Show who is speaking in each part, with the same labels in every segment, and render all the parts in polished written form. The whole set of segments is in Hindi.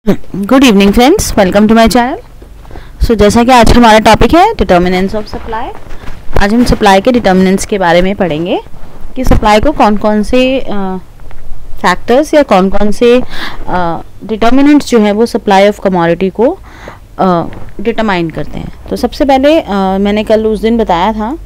Speaker 1: Good evening friends, welcome to my channel. So जैसा कि आज हमारा टॉपिक है डिटर्मिनेंट्स ऑफ सप्लाई। आज हम सप्लाई के डिटर्मिनेंट्स के बारे में पढ़ेंगे कि सप्लाई को कौन कौन से फैक्टर्स या कौन कौन से डिटर्मिनेंट्स जो है वो सप्लाई ऑफ कमोडिटी को डिटरमाइन करते हैं। तो सबसे पहले मैंने कल उस दिन बताया था,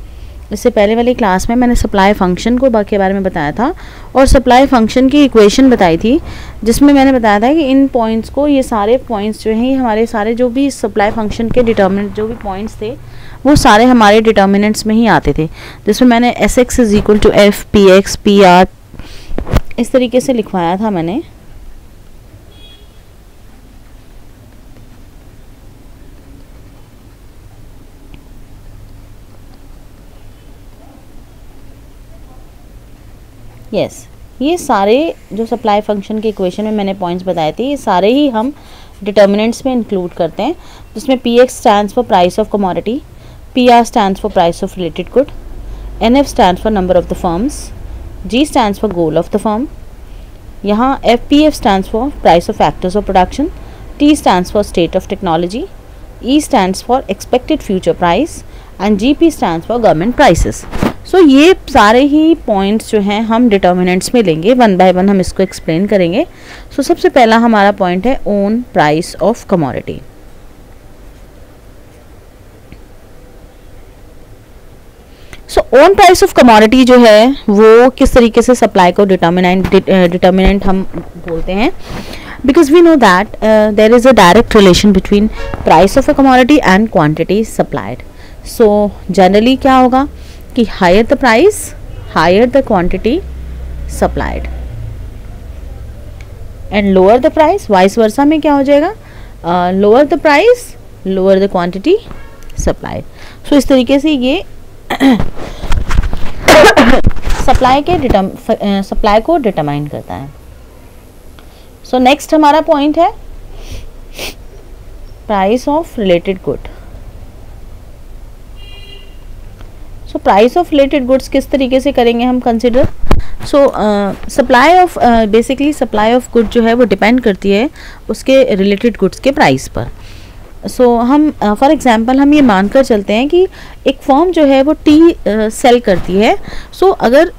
Speaker 1: इससे पहले वाली क्लास में मैंने सप्लाई फंक्शन के बारे में बताया था और सप्लाई फंक्शन की इक्वेशन बताई थी, जिसमें मैंने बताया था कि इन पॉइंट्स को, ये सारे पॉइंट्स जो हैं, ये हमारे सारे जो भी सप्लाई फंक्शन के डिटर्मिनेंट जो भी पॉइंट्स थे वो सारे हमारे डिटर्मिनेंट्स में ही आते थे, जिसमें मैंने s x is equal to f p x p r इस तरीके से लिखवाया था मैंने। यस ये सारे जो सप्लाई फंक्शन के इक्वेशन में मैंने पॉइंट्स बताए थे, ये सारे ही हम डिटर्मिनेंट्स में इंक्लूड करते हैं, जिसमें P X stands for price of commodity, P R stands for price of related good, N F stands for number of the firms, G stands for goal of the firm, यहाँ F P F stands for price of factors of production, T stands for state of technology, E stands for expected future price and G P stands for government prices. So ये सारे ही पॉइंट्स जो हैं हम डिटर्मिनेंट्स में लेंगे, वन बाय वन हम इसको एक्सप्लेन करेंगे। सो सबसे पहला हमारा पॉइंट है own price of commodity. So own price of commodity जो है वो किस तरीके से सप्लाई को डिटर्मिनेंट हम बोलते हैं, because we know that there is a direct relation between price of a commodity and quantity supplied. So generally क्या होगा कि higher the price, higher the quantity supplied, and lower the price, vice versa में क्या हो जाएगा, lower the price, lower the quantity supplied. So इस तरीके से ये सप्लाई को डिटरमाइन करता है। सो नेक्स्ट हमारा पॉइंट है price of related good. So price of related goods किस तरीके से करेंगे हम consider. So supply of basically supply of good जो है वो डिपेंड करती है उसके रिलेटेड गुड्स के प्राइस पर। सो हम फॉर एग्जांपल हम ये मानकर चलते हैं कि एक फर्म जो है वो टी सेल करती है। सो अगर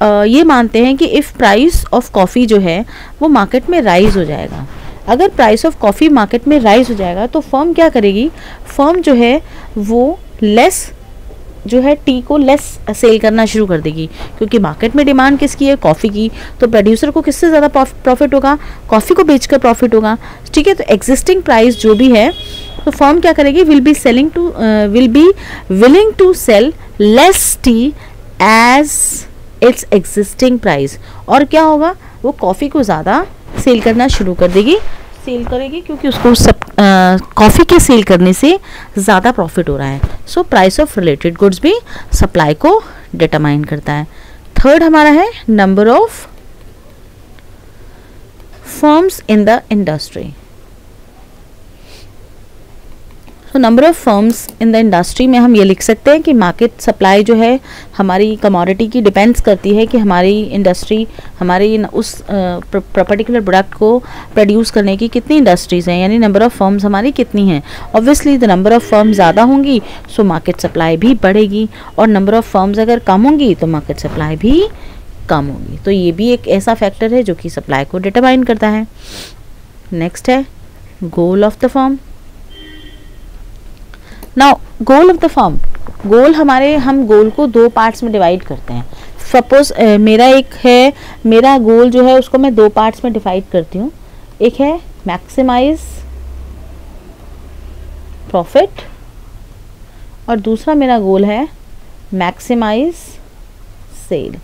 Speaker 1: ये मानते हैं कि इफ़ प्राइस ऑफ कॉफ़ी जो है वो मार्केट में राइज हो जाएगा, अगर प्राइस ऑफ कॉफ़ी मार्केट में राइज हो जाएगा तो फर्म क्या करेगी, फर्म जो है वो लेस जो है टी को लेस सेल करना शुरू कर देगी, क्योंकि मार्केट में डिमांड किसकी है, कॉफ़ी की। तो प्रोड्यूसर को किससे ज़्यादा प्रॉफिट होगा, कॉफ़ी को बेचकर प्रॉफिट होगा, ठीक है। तो एग्जिस्टिंग प्राइस जो भी है तो फर्म क्या करेगी, will be willing to sell less t as its existing price. और क्या होगा, वो कॉफ़ी को ज़्यादा सेल करना शुरू कर देगी, सेल करेगी, क्योंकि उसको कॉफ़ी के सेल करने से ज़्यादा प्रॉफिट हो रहा है। So price of related goods भी सप्लाई को डिटरमाइन करता है। थर्ड हमारा है number of firms in the industry. तो number of firms in the industry में हम ये लिख सकते हैं कि मार्केट सप्लाई जो है हमारी कमोडिटी की डिपेंड्स करती है कि हमारी इंडस्ट्री, हमारी उस पर्टिकुलर प्रोडक्ट को प्रोड्यूस करने की कितनी इंडस्ट्रीज़ हैं, यानी नंबर ऑफ फर्म्स हमारी कितनी हैं। Obviously the number of firms ज़्यादा होंगी सो मार्केट सप्लाई भी बढ़ेगी, और नंबर ऑफ फर्म्स अगर कम होंगी तो मार्केट सप्लाई भी कम होगी। तो ये भी एक ऐसा फैक्टर है जो कि सप्लाई को डिटरमाइन करता है। नेक्स्ट है goal of the firm. Now goal of the firm, goal हम गोल को दो पार्ट्स में डिवाइड करते हैं। सपोज मेरा गोल जो है उसको मैं दो पार्ट्स में डिवाइड करती हूँ। एक है मैक्सिमाइज प्रॉफिट और दूसरा मेरा गोल है मैक्सिमाइज सेल।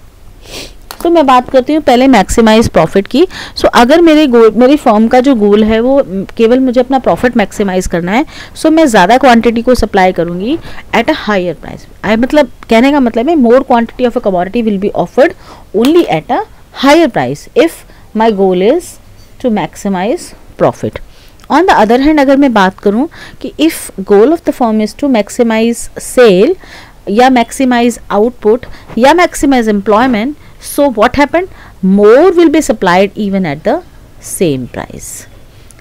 Speaker 1: तो मैं बात करती हूँ पहले मैक्सिमाइज प्रॉफिट की। सो अगर मेरी फर्म का जो गोल है वो केवल मुझे अपना प्रॉफिट मैक्सिमाइज करना है, सो मैं ज़्यादा क्वांटिटी को सप्लाई करूँगी एट अ हायर प्राइस। मतलब कहने का मतलब है more quantity of a commodity will be offered only at a higher price if my goal is to maximise profit. On the other hand अगर मैं बात करूँ कि if goal of the firm is to maximise sale या मैक्सिमाइज आउटपुट या maximise employment, so what happened, more will be supplied even at the same price.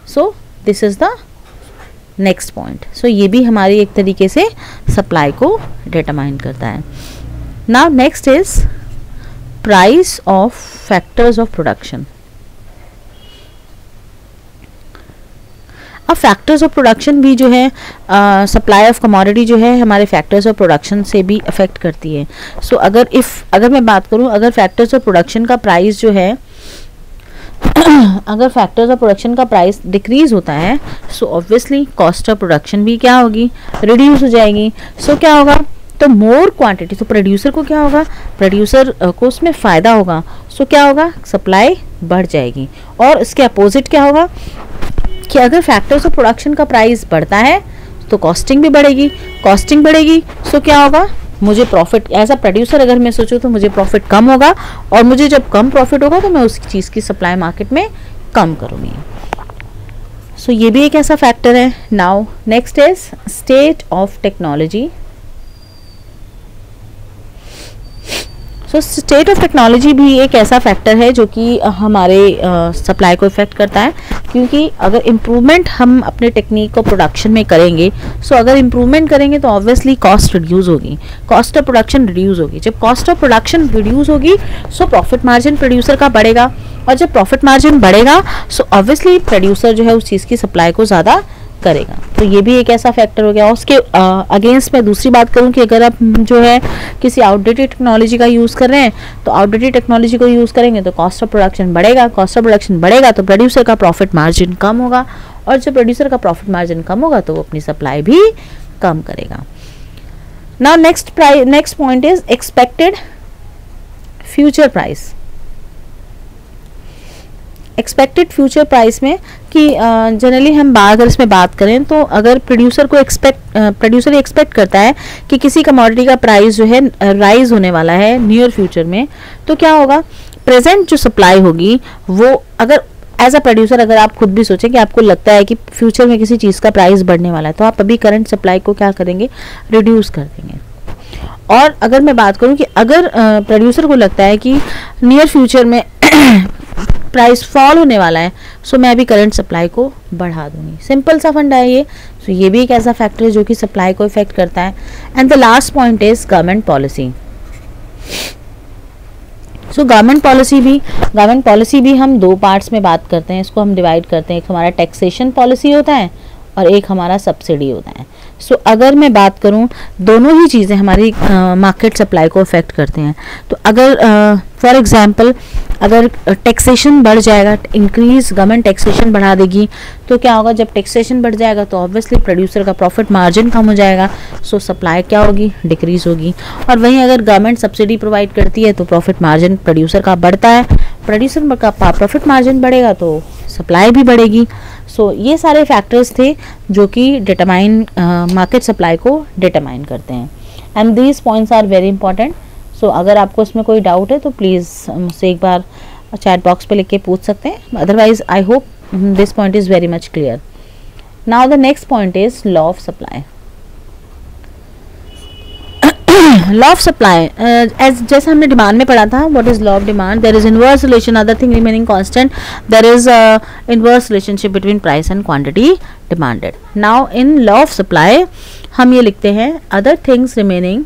Speaker 1: So this is the next point. So ये भी हमारी एक तरीके से सप्लाई को डिटरमाइन करता है। Now next is price of factors of production. अब फैक्टर्स ऑफ प्रोडक्शन भी जो है सप्लाई ऑफ कमोडिटी जो है हमारे फैक्टर्स ऑफ प्रोडक्शन से भी अफेक्ट करती है। सो अगर मैं बात करूं, अगर फैक्टर्स ऑफ प्रोडक्शन का प्राइस जो है अगर फैक्टर्स ऑफ प्रोडक्शन का प्राइस डिक्रीज होता है, so obviously cost of production भी क्या होगी, रिड्यूस हो जाएगी। सो क्या होगा, तो मोर क्वांटिटी, तो प्रोड्यूसर को क्या होगा, प्रोड्यूसर को उसमें फ़ायदा होगा। सो क्या होगा, सप्लाई बढ़ जाएगी। और इसके अपोजिट क्या होगा कि अगर फैक्टर्स ऑफ प्रोडक्शन का प्राइस बढ़ता है तो कॉस्टिंग भी बढ़ेगी, कॉस्टिंग बढ़ेगी। सो क्या होगा, मुझे प्रॉफिट, एज अ प्रोड्यूसर अगर मैं सोचूं तो मुझे प्रॉफिट कम होगा, और मुझे जब कम प्रॉफिट होगा तो मैं उस चीज़ की सप्लाई मार्केट में कम करूँगी। सो ये भी एक ऐसा फैक्टर है। Now next is state of technology. So state of technology भी एक ऐसा फैक्टर है जो कि हमारे सप्लाई को इफेक्ट करता है, क्योंकि अगर इम्प्रूवमेंट हम अपने टेक्निक को प्रोडक्शन में करेंगे, सो अगर इम्प्रूवमेंट करेंगे तो ऑब्वियसली कॉस्ट रिड्यूस होगी, कॉस्ट ऑफ प्रोडक्शन रिड्यूस होगी। जब कॉस्ट ऑफ प्रोडक्शन रिड्यूस होगी सो प्रॉफिट मार्जिन प्रोड्यूसर का बढ़ेगा, और जब प्रॉफिट मार्जिन बढ़ेगा सो ऑब्वियसली प्रोड्यूसर जो है उस चीज़ की सप्लाई को ज़्यादा करेगा। तो ये भी एक ऐसा फैक्टर हो गया। उसके अगेंस्ट मैं दूसरी बात करूं कि अगर आप जो है किसी आउटडेटेड टेक्नोलॉजी का यूज़ कर रहे हैं, तो आउटडेटेड टेक्नोलॉजी को यूज़ करेंगे तो कॉस्ट ऑफ प्रोडक्शन बढ़ेगा, कॉस्ट ऑफ प्रोडक्शन बढ़ेगा तो प्रोड्यूसर का प्रॉफिट मार्जिन कम होगा, और जब प्रोड्यूसर का प्रॉफिट मार्जिन कम होगा तो वो अपनी सप्लाई भी कम करेगा। Now next point is expected future price. Expected future price में कि जनरली हम अगर इसमें बात करें तो अगर प्रोड्यूसर एक्सपेक्ट करता है कि किसी कमोडिटी का प्राइस जो है राइज होने वाला है नियर फ्यूचर में, तो क्या होगा, प्रेजेंट जो सप्लाई होगी वो, अगर एज अ प्रोड्यूसर अगर आप खुद भी सोचें कि आपको लगता है कि फ्यूचर में किसी चीज़ का प्राइस बढ़ने वाला है, तो आप अभी करंट सप्लाई को क्या करेंगे, रिड्यूस कर देंगे। और अगर मैं बात करूं कि अगर प्रोड्यूसर को लगता है कि नियर फ्यूचर में प्राइस फॉल होने वाला है, सो मैं अभी करंट सप्लाई को बढ़ा दूंगी। सिंपल सा फंडा है ये। सो ये भी एक ऐसा फैक्टर है जो कि सप्लाई को इफेक्ट करता है। And the last point is government policy. So government policy भी हम दो पार्ट्स में बात करते हैं, इसको हम डिवाइड करते हैं। एक हमारा टैक्सेशन पॉलिसी होता है और एक हमारा सब्सिडी होता है। सो अगर मैं बात करूं, दोनों ही चीज़ें हमारी मार्केट सप्लाई को अफेक्ट करते हैं। तो अगर फॉर एग्जांपल अगर टैक्सेशन बढ़ जाएगा, इंक्रीज गवर्नमेंट टैक्सेशन बढ़ा देगी, तो क्या होगा, जब टैक्सेशन बढ़ जाएगा तो ऑब्वियसली प्रोड्यूसर का प्रॉफिट मार्जिन कम हो जाएगा, सो सप्लाई क्या होगी, डिक्रीज होगी। और वहीं अगर गवर्नमेंट सब्सिडी प्रोवाइड करती है तो प्रॉफिट मार्जिन प्रोड्यूसर का बढ़ता है, प्रोड्यूसर का प्रॉफिट मार्जिन बढ़ेगा तो सप्लाई भी बढ़ेगी। सो ये सारे फैक्टर्स थे जो कि डिटरमाइन मार्केट सप्लाई को डिटरमाइन करते हैं। And these points are very important. So अगर आपको इसमें कोई डाउट है तो प्लीज़ मुझसे एक बार चैट बॉक्स पे लिख के पूछ सकते हैं। Otherwise I hope this point is very much clear. Now the next point is law of supply. Law of supply, जैसे हमने डिमांड में पढ़ा था, what is law of demand, there is inverse relation, other thing remaining constant, there is inverse relationship between price and quantity demanded. Now in law of supply हम ये लिखते हैं, other things remaining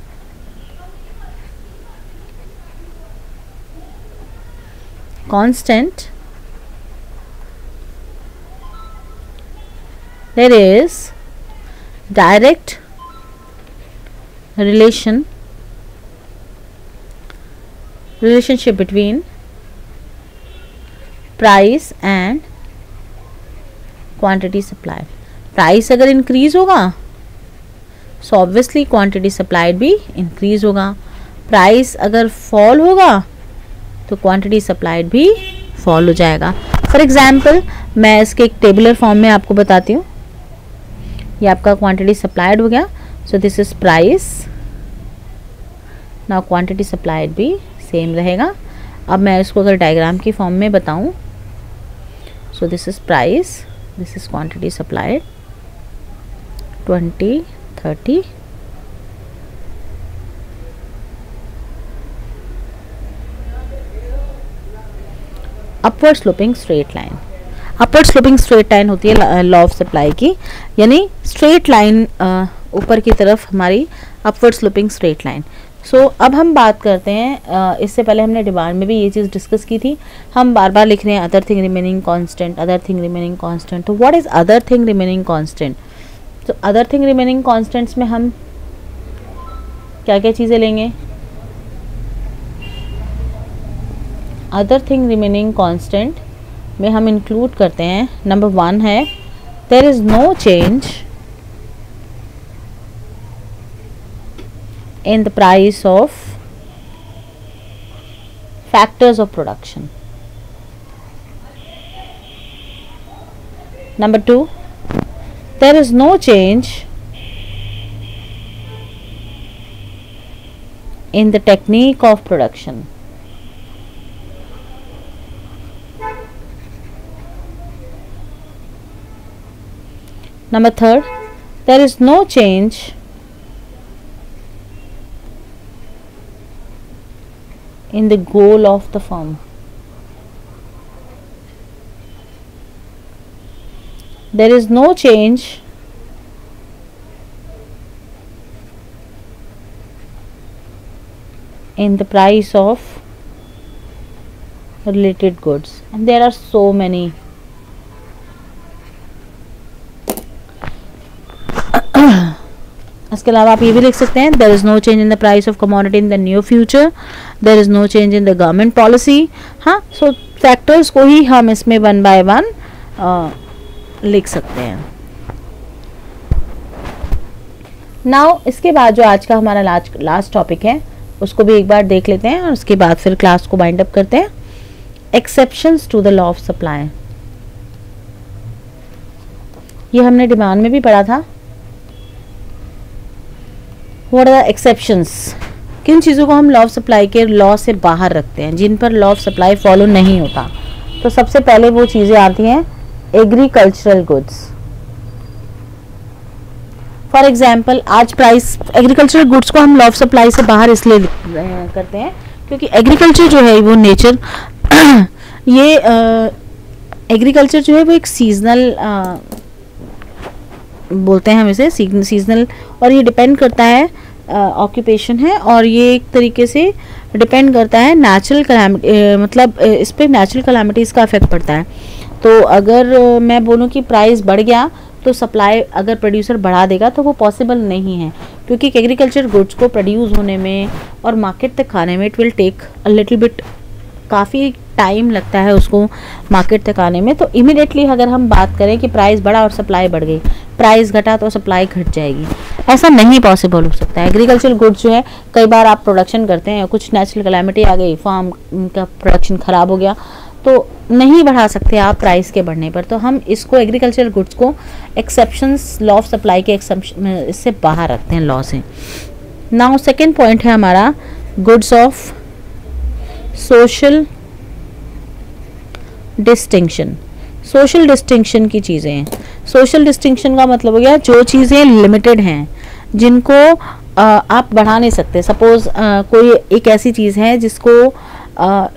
Speaker 1: constant, there is direct relationship between price and quantity supply. Price अगर इंक्रीज होगा सो ऑब्वियसली क्वांटिटी सप्लाइड भी इंक्रीज होगा, प्राइस अगर फॉल होगा तो क्वांटिटी सप्लाइड भी फॉल हो जाएगा। फॉर एग्जाम्पल मैं इसके एक टेबुलर फॉर्म में आपको बताती हूँ। ये आपका क्वांटिटी सप्लाइड हो गया, so this is price, now quantity supplied भी सेम रहेगा। अब मैं इसको अगर डायग्राम की फॉर्म में बताऊं, so this is price, this is quantity supplied 20, 30, upward sloping straight line. Upward sloping straight line होती है लॉ ऑफ सप्लाई की, यानी स्ट्रेट लाइन ऊपर की तरफ हमारी अपवर्ड स्लोपिंग स्ट्रेट लाइन। सो अब हम बात करते हैं, इससे पहले हमने डिमांड में भी ये चीज़ डिस्कस की थी, हम बार बार लिख रहे हैं other thing remaining constant, other thing remaining constant. तो what is other thing remaining constant? तो अदर थिंग रिमेनिंग कांस्टेंट्स में हम क्या क्या चीज़ें लेंगे? अदर थिंग रिमेनिंग कांस्टेंट में हम इंक्लूड करते हैं, नंबर 1 है there is no change in the price of factors of production. Number 2, there is no change in the technique of production. Number 3, there is no change in the goal of the firm. There is no change in the price of related goods, and there are so many. इसके अलावा आप ये भी लिख सकते हैं there is no change in the price of commodity in the near future, there is no change in the government policy. हाँ, सो फैक्टर्स को ही हम इसमें 1 by 1 लिख सकते हैं। नाउ इसके बाद जो आज का हमारा लास्ट टॉपिक है उसको भी एक बार देख लेते हैं और उसके बाद फिर क्लास को वाइंड अप करते हैं। Exceptions to the law of supply, ये हमने डिमांड में भी पढ़ा था। What are the exceptions? किन चीज़ों को हम लॉ ऑफ सप्लाई के लॉ से बाहर रखते हैं, जिन पर लॉ ऑफ सप्लाई फॉलो नहीं होता? तो सबसे पहले वो चीज़ें आती हैं एग्रीकल्चरल गुड्स। फॉर एग्जाम्पल, आज प्राइस एग्रीकल्चरल गुड्स को हम लॉ ऑफ सप्लाई से बाहर इसलिए करते हैं क्योंकि एग्रीकल्चर जो है वो नेचर ये एग्रीकल्चर जो है वो एक सीजनल बोलते हैं हम इसे, सीजनल, और ये डिपेंड करता है ऑक्यूपेशन है, और ये एक तरीके से डिपेंड करता है नेचुरल कैलामिटी, मतलब इस पर नेचुरल कैलामिटीज़ का इफेक्ट पड़ता है। तो अगर मैं बोलूँ कि प्राइस बढ़ गया तो सप्लाई अगर प्रोड्यूसर बढ़ा देगा तो वो पॉसिबल नहीं है, क्योंकि एग्रीकल्चर गुड्स को प्रोड्यूस होने में और मार्केट तक आने में it will take a little bit, काफ़ी टाइम लगता है उसको मार्केट तक आने में। तो इमीडिएटली अगर हम बात करें कि प्राइस बढ़ा और सप्लाई बढ़ गई, प्राइस घटा तो सप्लाई घट जाएगी, ऐसा नहीं पॉसिबल हो सकता है। एग्रीकल्चर गुड्स जो है, कई बार आप प्रोडक्शन करते हैं, कुछ नेचुरल कैलामिटी आ गई, फार्म का प्रोडक्शन ख़राब हो गया, तो नहीं बढ़ा सकते आप प्राइस के बढ़ने पर। तो हम इसको एग्रीकल्चर गुड्स को एक्सेप्शंस लॉ ऑफ सप्लाई के एक्सेप्शन इससे बाहर रखते हैं लॉ से। नाउ सेकेंड पॉइंट है हमारा goods of social distinction. Social distinction की चीज़ें हैं। सोशल डिस्टिंक्शन का मतलब हो गया जो चीज़ें लिमिटेड हैं, जिनको आप बढ़ा नहीं सकते। सपोज कोई एक ऐसी चीज़ है जिसको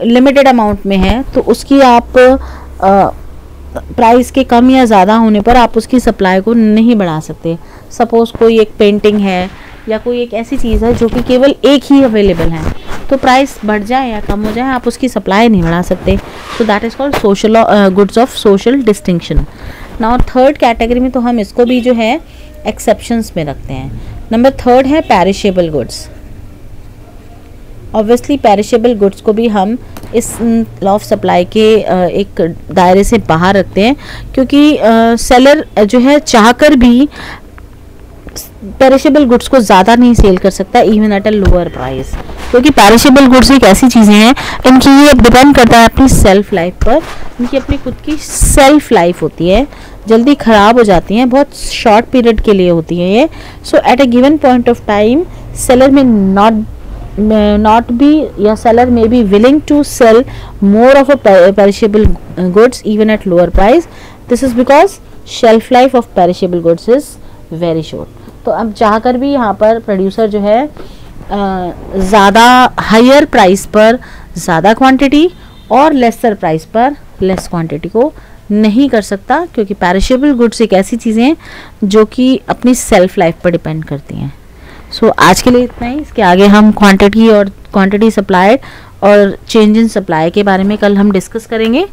Speaker 1: लिमिटेड अमाउंट में है, तो उसकी आप प्राइस के कम या ज़्यादा होने पर आप उसकी सप्लाई को नहीं बढ़ा सकते। सपोज कोई एक पेंटिंग है या कोई एक ऐसी चीज़ है जो कि केवल एक ही अवेलेबल है, तो प्राइस बढ़ जाए या कम हो जाए आप उसकी सप्लाई नहीं बढ़ा सकते। So that is called social goods of social distinction. Now third category में तो हम इसको भी जो है एक्सेप्शंस में रखते हैं। नंबर थर्ड है perishable goods. Obviously perishable goods को भी हम इस लॉ ऑफ सप्लाई के एक दायरे से बाहर रखते हैं, क्योंकि सेलर जो है चाहकर भी पेरिशेबल गुड्स को ज़्यादा नहीं सेल कर सकता even at a lower price, क्योंकि पेरिशेबल गुड्स एक ऐसी चीज़ें हैं, इनकी ये डिपेंड करता है अपनी सेल्फ लाइफ पर। इनकी अपनी खुद की सेल्फ लाइफ होती है, जल्दी ख़राब हो जाती हैं, बहुत शॉर्ट पीरियड के लिए होती है ये। So at a given point of time seller में not be या seller may be willing to sell more of a perishable goods even at lower price. This is because shelf life of perishable goods is very short. तो अब चाहकर भी यहाँ पर प्रोड्यूसर जो है ज़्यादा हायर प्राइस पर ज़्यादा क्वांटिटी और लेसर प्राइस पर लेस क्वांटिटी को नहीं कर सकता, क्योंकि पैरिशेबल गुड्स एक ऐसी चीज़ें हैं जो कि अपनी सेल्फ लाइफ पर डिपेंड करती हैं। सो आज के लिए इतना ही। इसके आगे हम क्वांटिटी सप्लाइड और चेंज इन सप्लाई के बारे में कल हम डिस्कस करेंगे।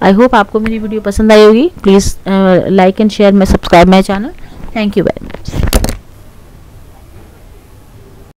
Speaker 1: आई होप आपको मेरी वीडियो पसंद आई होगी। प्लीज़ लाइक एंड शेयर, मैं subscribe my channel. Thank you very much.